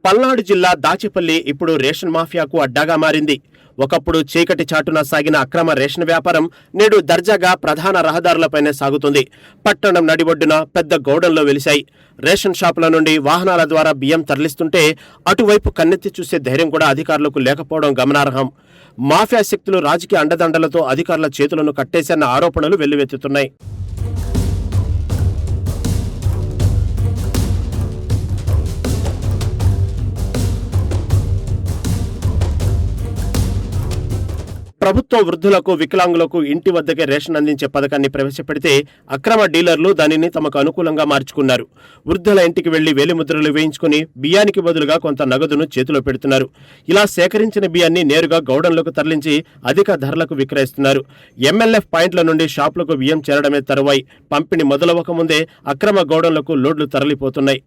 పల్నాడు జిల్లా దాచేపల్లి ఇప్పుడు రేషన్ మాఫియాకు అడ్డాగా మారింది. ఒకప్పుడు చీకటి చాటున సాగిన అక్రమ రేషన్ వ్యాపారం నేడు దర్జాగా ప్రధాన రహదారులపైనే సాగుతుంది. పట్టణం నడిబొడ్డున పెద్ద గోడౌన్లో వెలిశాయి. రేషన్ షాపుల నుండి వాహనాల ద్వారా బియ్యం తరలిస్తుంటే అటువైపు కన్నెత్తి చూసే ధైర్యం కూడా అధికారులకు లేకపోవడం గమనార్హం. మాఫియా శక్తులు రాజకీయ అండదండలతో అధికారుల చేతులను కట్టేసన్న ఆరోపణలు వెల్లువెత్తుతున్నాయి. ప్రభుత్వం వృద్ధులకు, వికలాంగులకు ఇంటి వద్దకే రేషన్ అందించే పథకాన్ని ప్రవేశపెడితే అక్రమ డీలర్లు దానిని తమకు అనుకూలంగా మార్చుకున్నారు. వృద్ధుల ఇంటికి వెళ్లి వేలిముద్రలు వేయించుకుని బియ్యానికి బదులుగా కొంత నగదును చేతిలో పెడుతున్నారు. ఇలా సేకరించిన బియ్యాన్ని నేరుగా గౌడన్లకు తరలించి అధిక ధరలకు విక్రయిస్తున్నారు. ఎంఎల్ఎఫ్ పాయింట్ల నుండి షాపులకు బియ్యం చేరడమే తరువాయి పంపిణీ మొదలవకముందే అక్రమ గౌడన్లకు లోడ్లు తరలిపోతున్నాయి.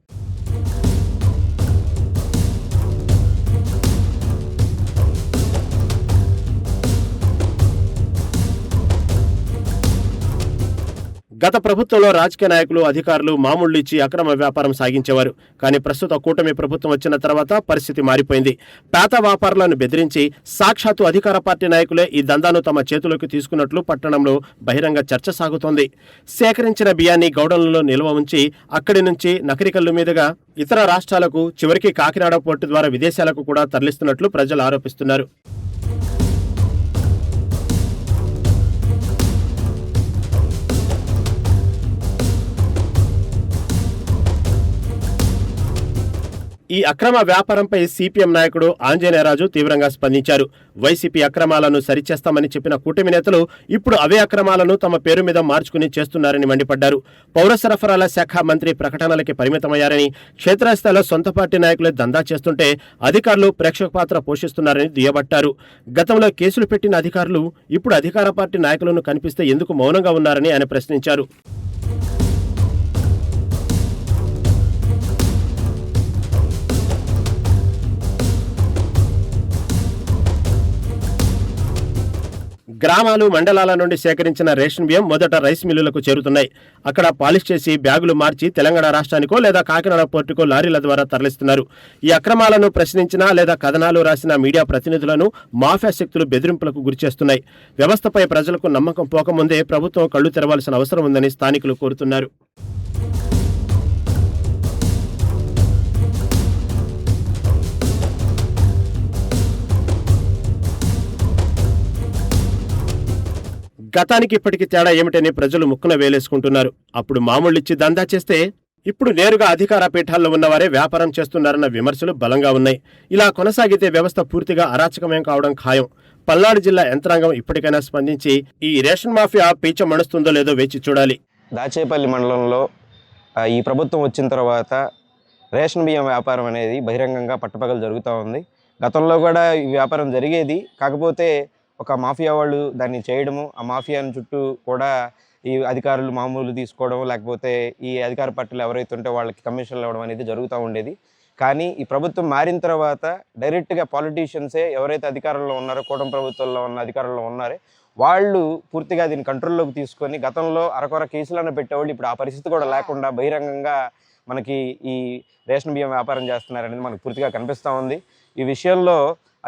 గత ప్రభుత్వంలో రాజకీయ నాయకులు, అధికారులు మామూళ్లు ఇచ్చి అక్రమ వ్యాపారం సాగించేవారు. కానీ ప్రస్తుత కూటమి ప్రభుత్వం వచ్చిన తర్వాత పరిస్థితి మారిపోయింది. పేద వ్యాపారులను బెదిరించి సాక్షాత్తు అధికార పార్టీ నాయకులే ఈ దందాను తమ చేతుల్లోకి తీసుకున్నట్లు పట్టణంలో బహిరంగ చర్చ సాగుతోంది. సేకరించిన బియ్యాన్ని గౌడౌన్లలో నిల్వ ఉంచి అక్కడి నుంచి నకరికల్లు మీదుగా ఇతర రాష్ట్రాలకు, చివరికి కాకినాడ పోర్టు ద్వారా విదేశాలకు కూడా తరలిస్తున్నట్లు ప్రజలు ఆరోపిస్తున్నారు. ఈ అక్రమ వ్యాపారంపై సిపిఎం నాయకుడు ఆంజనేయరాజు తీవ్రంగా స్పందించారు. వైసీపీ అక్రమాలను సరిచేస్తామని చెప్పిన కూటమి నేతలు ఇప్పుడు అవే అక్రమాలను తమ పేరు మీద మార్చుకుని చేస్తున్నారని మండిపడ్డారు. పౌర సరఫరాల శాఖ మంత్రి ప్రకటనలకి పరిమితమయ్యారని, క్షేత్రస్థాయిలో సొంత పార్టీ నాయకులే దందా చేస్తుంటే అధికారులు ప్రేక్షక పాత్ర పోషిస్తున్నారని దుయ్యబట్టారు. గతంలో కేసులు పెట్టిన అధికారులు ఇప్పుడు అధికార పార్టీ నాయకులను కనిపిస్తే ఎందుకు మౌనంగా ఉన్నారని ఆయన ప్రశ్నించారు. గ్రామాలు, మండలాల నుండి సేకరించిన రేషన్ బియ్యం మొదట రైస్ మిల్లులకు చేరుతున్నాయి. అక్కడ పాలిష్ చేసి బ్యాగులు మార్చి తెలంగాణ రాష్ట్రానికో లేదా కాకినాడ పోర్టుకో లారీల ద్వారా తరలిస్తున్నారు. ఈ అక్రమాలను ప్రశ్నించిన లేదా కథనాలు రాసిన మీడియా ప్రతినిధులను మాఫియా శక్తులు బెదిరింపులకు గురిచేస్తున్నాయి. వ్యవస్థపై ప్రజలకు నమ్మకం పోకముందే ప్రభుత్వం కళ్లు తెరవాల్సిన అవసరం ఉందని స్థానికులు కోరుతున్నారు. గతానికి ఇప్పటికి తేడా ఏమిటని ప్రజలు ముక్కున వేలేసుకుంటున్నారు. అప్పుడు మామూళ్ళిచ్చి దందా చేస్తే ఇప్పుడు నేరుగా అధికార పీఠాల్లో ఉన్నవారే వ్యాపారం చేస్తున్నారన్న విమర్శలు బలంగా ఉన్నాయి. ఇలా కొనసాగితే వ్యవస్థ పూర్తిగా అరాచకమయం కావడం ఖాయం. పల్నాడు జిల్లా యంత్రాంగం ఇప్పటికైనా స్పందించి ఈ రేషన్ మాఫియా పీచ మణుస్తుందో లేదో వేచి చూడాలి. దాచేపల్లి మండలంలో ఈ ప్రభుత్వం వచ్చిన తర్వాత రేషన్ బియ్యం వ్యాపారం అనేది బహిరంగంగా పట్టపగలు జరుగుతూ ఉంది. గతంలో కూడా ఈ వ్యాపారం జరిగేది, కాకపోతే ఒక మాఫియా వాళ్ళు దాన్ని చేయడము, ఆ మాఫియాని చుట్టూ కూడా ఈ అధికారులు మామూలు తీసుకోవడం, లేకపోతే ఈ అధికార పార్టీలు ఎవరైతే ఉంటే వాళ్ళకి కమిషన్లు ఇవ్వడం అనేది జరుగుతూ ఉండేది. కానీ ఈ ప్రభుత్వం మారిన తర్వాత డైరెక్ట్గా పాలిటీషియన్సే ఎవరైతే అధికారంలో ఉన్నారో, కూటమి ప్రభుత్వంలో ఉన్న అధికారంలో ఉన్నారో వాళ్ళు పూర్తిగా దీన్ని కంట్రోల్లోకి తీసుకొని, గతంలో అరకొర కేసులను పెట్టేవాళ్ళు ఇప్పుడు ఆ పరిస్థితి కూడా లేకుండా బహిరంగంగా మనకి ఈ రేషన్ బియ్యం వ్యాపారం చేస్తున్నారనేది మనకు పూర్తిగా కనిపిస్తూ ఉంది. ఈ విషయంలో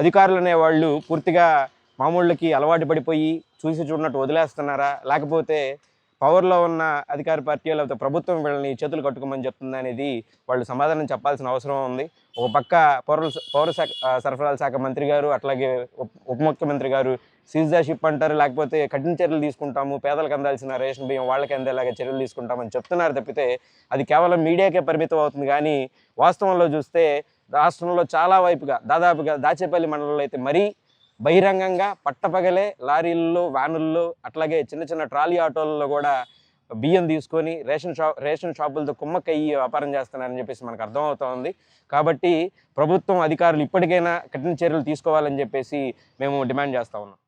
అధికారులు అనేవాళ్ళు పూర్తిగా మామూళ్ళకి అలవాటు పడిపోయి చూసి చూడనట్టు వదిలేస్తున్నారా, లేకపోతే పవర్లో ఉన్న అధికార పార్టీ లేకపోతే ప్రభుత్వం వీళ్ళని చేతులు కట్టుకోమని చెప్తుంది అనేది వాళ్ళు సమాధానం చెప్పాల్సిన అవసరం ఉంది. ఒక పక్క పౌర సరఫరాల శాఖ మంత్రి గారు, అట్లాగే ఉప ముఖ్యమంత్రి గారు సీజ్ ద షిప్ అంటారు, లేకపోతే కఠిన చర్యలు తీసుకుంటాము, పేదలకు అందాల్సిన రేషన్ బియ్యం వాళ్ళకి అందేలాగా చర్యలు తీసుకుంటామని చెప్తున్నారు తప్పితే అది కేవలం మీడియాకే పరిమితం అవుతుంది. కానీ వాస్తవంలో చూస్తే రాష్ట్రంలో చాలా వైపుగా దాదాపుగా దాచేపల్లి మండలంలో అయితే మరీ బహిరంగంగా పట్టపగలే లారీల్లో, వ్యానుల్లో, అట్లాగే చిన్న చిన్న ట్రాలీ ఆటోలలో కూడా బియ్యం తీసుకొని రేషన్ షాపులతో కుమ్మక్కయ్యి వ్యాపారం చేస్తున్నారని చెప్పేసి మనకు అర్థమవుతోంది. కాబట్టి ప్రభుత్వం అధికారులు ఇప్పటికైనా కఠిన చర్యలు తీసుకోవాలని చెప్పేసి మేము డిమాండ్ చేస్తూ ఉన్నాం.